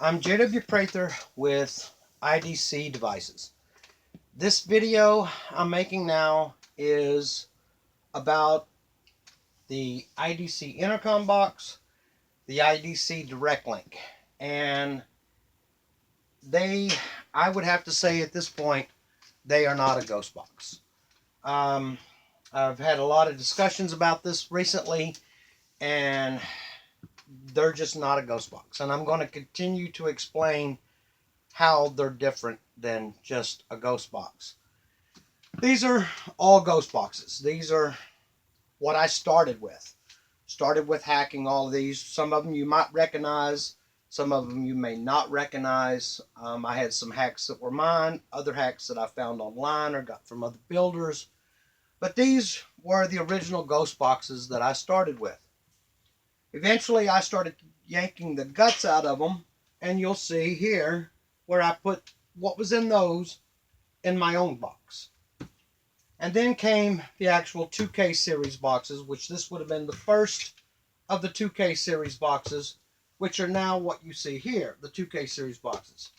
I'm J.W. Prather with IDC Devices. This video I'm making now is about the IDC intercom box, the IDC Direct Link, and I would have to say at this point, they are not a ghost box. I've had a lot of discussions about this recently, and they're just not a ghost box. And I'm going to continue to explain how they're different than just a ghost box. These are all ghost boxes. These are what I started with. Started with hacking all of these. Some of them you might recognize. Some of them you may not recognize. I had some hacks that were mine. Other hacks that I found online or got from other builders. But these were the original ghost boxes that I started with. Eventually I started yanking the guts out of them. And you'll see here where I put what was in those in my own box. And then came the actual 2K series boxes, which this would have been the first of the 2K series boxes, which are now what you see here, the 2K series boxes.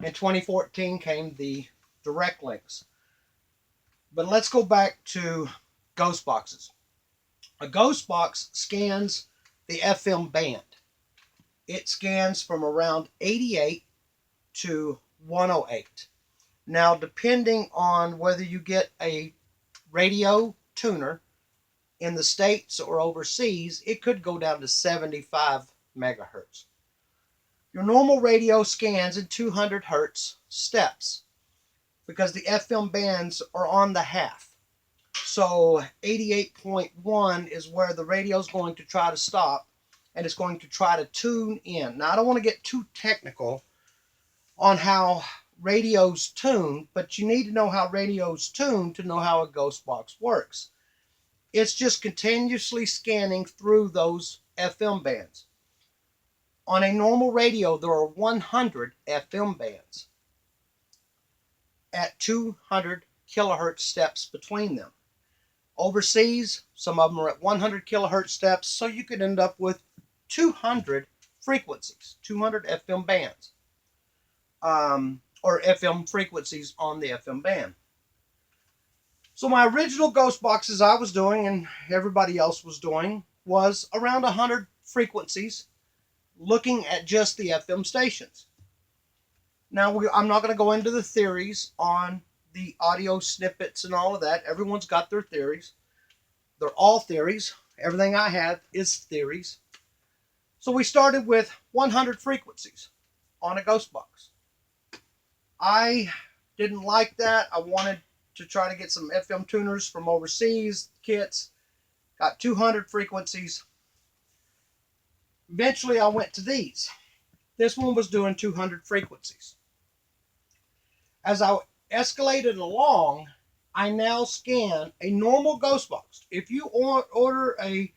In 2014 came the direct links. But let's go back to ghost boxes. A ghost box scans the FM band. It scans from around 88 to 108. Now, depending on whether you get a radio tuner in the States or overseas, it could go down to 75 megahertz. Your normal radio scans in 200 hertz steps because the FM bands are on the half. So 88.1 is where the radio is going to try to stop, and it's going to try to tune in. Now, I don't want to get too technical on how radios tune, but you need to know how radios tune to know how a ghost box works. It's just continuously scanning through those FM bands. On a normal radio, there are 100 FM bands at 200 kilohertz steps between them. Overseas, some of them are at 100 kilohertz steps, so you could end up with 200 frequencies, 200 FM bands. Or FM frequencies on the FM band. So my original ghost boxes I was doing, and everybody else was doing, was around 100 frequencies, looking at just the FM stations. Now, I'm not going to go into the theories on the audio snippets and all of that. Everyone's got their theories. They're all theories. Everything I have is theories. So we started with 100 frequencies on a ghost box. I didn't like that. I wanted to try to get some FM tuners from overseas, kits. Got 200 frequencies. Eventually I went to these. This one was doing 200 frequencies. As I escalated along, I now scan a normal ghost box. If you order a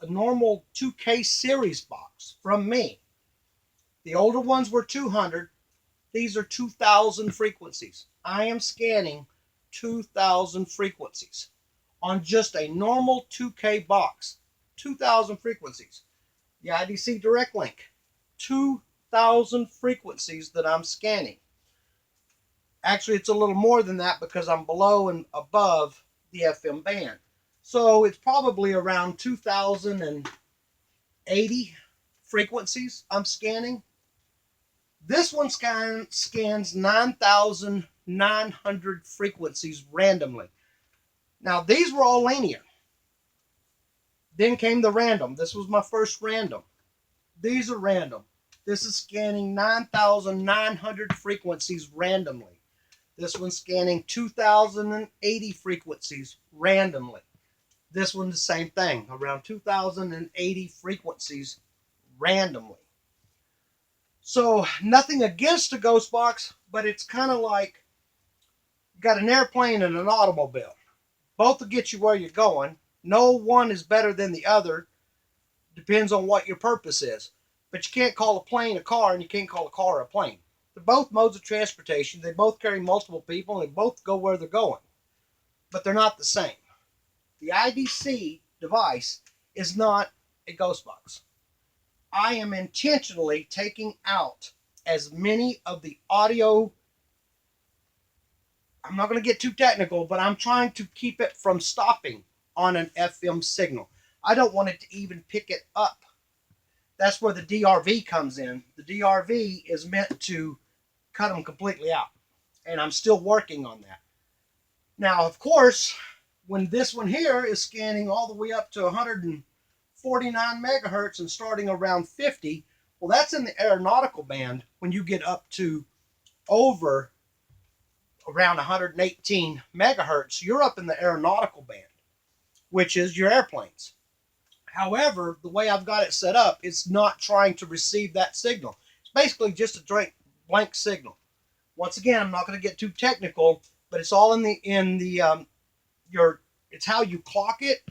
normal 2K series box from me, the older ones were 200. These are 2,000 frequencies. I am scanning 2,000 frequencies on just a normal 2K box. 2,000 frequencies. The IDC Direct Link. 2,000 frequencies that I'm scanning. Actually, it's a little more than that because I'm below and above the FM band. So it's probably around 2,080 frequencies I'm scanning. This one scans 9,900 frequencies randomly. Now, these were all linear. Then came the random. This was my first random. These are random. This is scanning 9,900 frequencies randomly. This one's scanning 2,080 frequencies randomly. This one's the same thing, around 2,080 frequencies randomly. So, nothing against a ghost box, but it's kind of like you got an airplane and an automobile. Both will get you where you're going. No one is better than the other. Depends on what your purpose is. But you can't call a plane a car, and you can't call a car a plane. They're both modes of transportation. They both carry multiple people, and they both go where they're going. But they're not the same. The IDC device is not a ghost box. I am intentionally taking out as many of the audio. I'm not going to get too technical, but I'm trying to keep it from stopping on an FM signal. I don't want it to even pick it up. That's where the DRV comes in. The DRV is meant to cut them completely out, and I'm still working on that. Now, of course, when this one here is scanning all the way up to 149 megahertz and starting around 50, well, that's in the aeronautical band. When you get up to over around 118 megahertz, you're up in the aeronautical band, which is your airplanes. However, the way I've got it set up, it's not trying to receive that signal. It's basically just a blank signal. Once again, I'm not going to get too technical, but it's all it's how you clock it.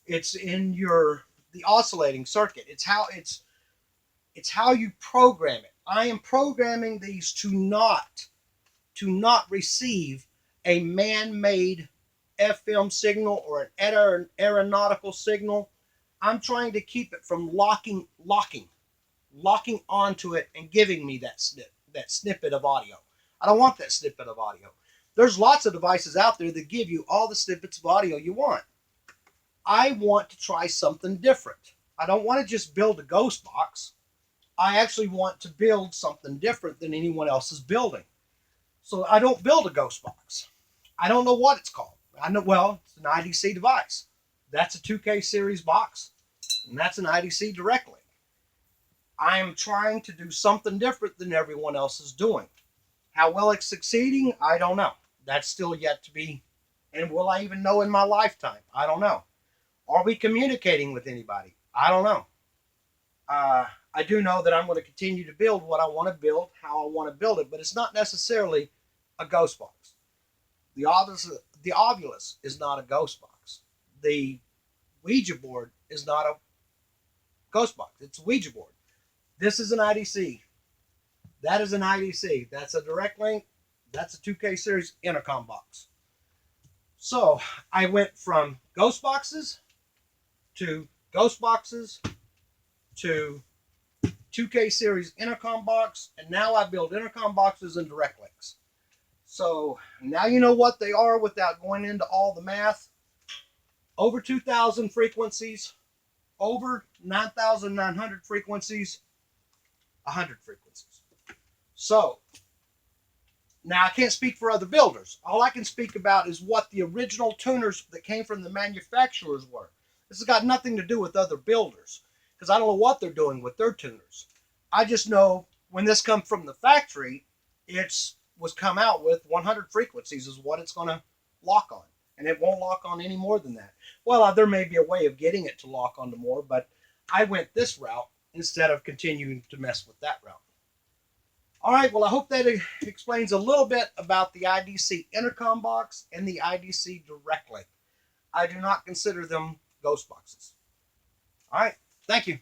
It's in the oscillating circuit. It's how you program it. I am programming these to not receive a man-made FM signal or an aeronautical signal. I'm trying to keep it from locking onto it and giving me that snippet of audio. I don't want that snippet of audio. There's lots of devices out there that give you all the snippets of audio you want. I want to try something different. I don't want to just build a ghost box. I actually want to build something different than anyone else is building. So I don't build a ghost box. I don't know what it's called. I know, well, it's an IDC device. That's a 2K series box, and that's an IDC direct link. I am trying to do something different than everyone else is doing. How well it's succeeding, I don't know. That's still yet to be, and will I even know in my lifetime? I don't know. Are we communicating with anybody? I don't know. I do know that I'm going to continue to build what I want to build, how I want to build it, but it's not necessarily a ghost box. The Ovilus is not a ghost box. The Ouija board is not a ghost box. It's a Ouija board. This is an IDC. That is an IDC. That's a direct link. That's a 2K series intercom box. So I went from ghost boxes to 2K series intercom box, and now I build intercom boxes and direct links. So now you know what they are without going into all the math. Over 2,000 frequencies, over 9,900 frequencies, 100 frequencies. So now I can't speak for other builders. All I can speak about is what the original tuners that came from the manufacturers were. This has got nothing to do with other builders, because I don't know what they're doing with their tuners. I just know when this comes from the factory, it was come out with 100 frequencies is what it's going to lock on. And it won't lock on any more than that. Well, there may be a way of getting it to lock onto more, but I went this route instead of continuing to mess with that route. All right, well, I hope that explains a little bit about the IDC intercom box and the IDC direct link. I do not consider them ghost boxes. All right, thank you.